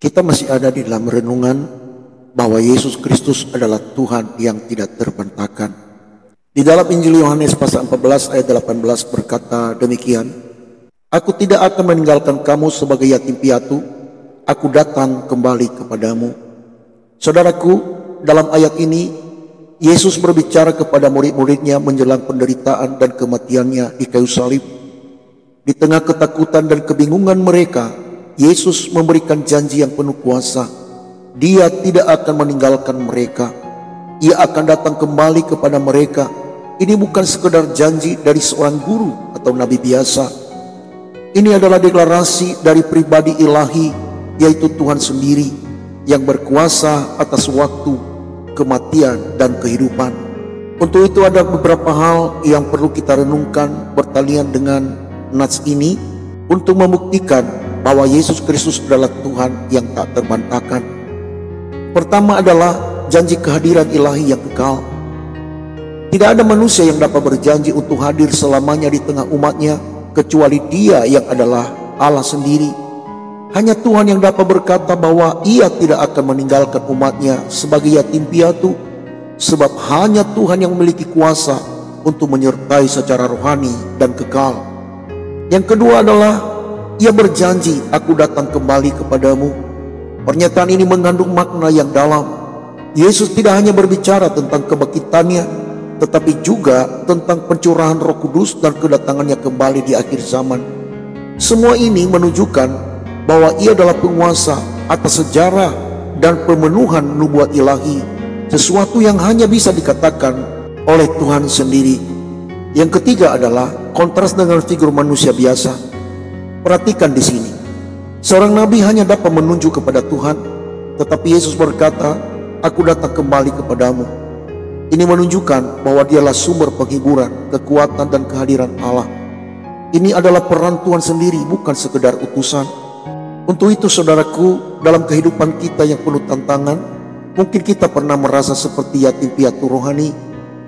Kita masih ada di dalam renungan bahwa Yesus Kristus adalah Tuhan yang tidak terbantahkan. Di dalam Injil Yohanes pasal 14 ayat 18 berkata demikian, "Aku tidak akan meninggalkan kamu sebagai yatim piatu, aku datang kembali kepadamu." Saudaraku, dalam ayat ini Yesus berbicara kepada murid-muridnya menjelang penderitaan dan kematiannya di kayu salib. Di tengah ketakutan dan kebingungan mereka, Yesus memberikan janji yang penuh kuasa. Dia tidak akan meninggalkan mereka. Ia akan datang kembali kepada mereka. Ini bukan sekedar janji dari seorang guru atau nabi biasa. Ini adalah deklarasi dari pribadi ilahi, yaitu Tuhan sendiri yang berkuasa atas waktu, kematian, dan kehidupan. Untuk itu ada beberapa hal yang perlu kita renungkan bertalian dengan nats ini untuk membuktikan bahwa Yesus Kristus adalah Tuhan yang tak terbantahkan. Pertama adalah janji kehadiran ilahi yang kekal. Tidak ada manusia yang dapat berjanji untuk hadir selamanya di tengah umatnya kecuali Dia yang adalah Allah sendiri. Hanya Tuhan yang dapat berkata bahwa Ia tidak akan meninggalkan umatnya sebagai yatim piatu, sebab hanya Tuhan yang memiliki kuasa untuk menyertai secara rohani dan kekal. Yang kedua adalah Ia berjanji, "Aku datang kembali kepadamu." Pernyataan ini mengandung makna yang dalam. Yesus tidak hanya berbicara tentang kebangkitannya, tetapi juga tentang pencurahan Roh Kudus dan kedatangannya kembali di akhir zaman. Semua ini menunjukkan bahwa Ia adalah penguasa atas sejarah dan pemenuhan nubuat ilahi, sesuatu yang hanya bisa dikatakan oleh Tuhan sendiri. Yang ketiga adalah kontras dengan figur manusia biasa. Perhatikan di sini, seorang nabi hanya dapat menunjuk kepada Tuhan, tetapi Yesus berkata, "Aku datang kembali kepadamu." Ini menunjukkan bahwa Dialah sumber penghiburan, kekuatan, dan kehadiran Allah. Ini adalah peran Tuhan sendiri, bukan sekedar utusan. Untuk itu saudaraku, dalam kehidupan kita yang penuh tantangan, mungkin kita pernah merasa seperti yatim piatu rohani,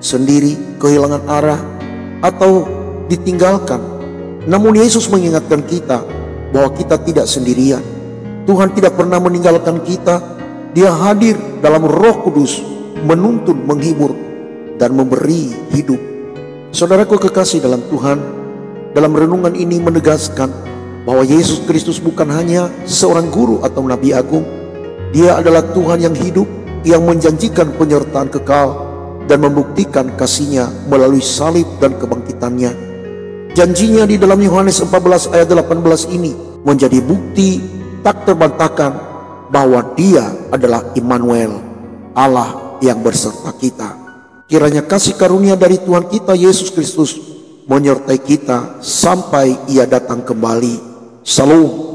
sendiri, kehilangan arah, atau ditinggalkan. Namun Yesus mengingatkan kita bahwa kita tidak sendirian. Tuhan tidak pernah meninggalkan kita. Dia hadir dalam Roh Kudus, menuntun, menghibur, dan memberi hidup. Saudaraku kekasih dalam Tuhan, dalam renungan ini menegaskan bahwa Yesus Kristus bukan hanya seorang guru atau nabi agung. Dia adalah Tuhan yang hidup, yang menjanjikan penyertaan kekal dan membuktikan kasih-Nya melalui salib dan kebangkitannya. Janjinya di dalam Yohanes 14 ayat 18 ini menjadi bukti tak terbantahkan bahwa Dia adalah Immanuel, Allah yang berserta kita. Kiranya kasih karunia dari Tuhan kita Yesus Kristus menyertai kita sampai Ia datang kembali. Shalom.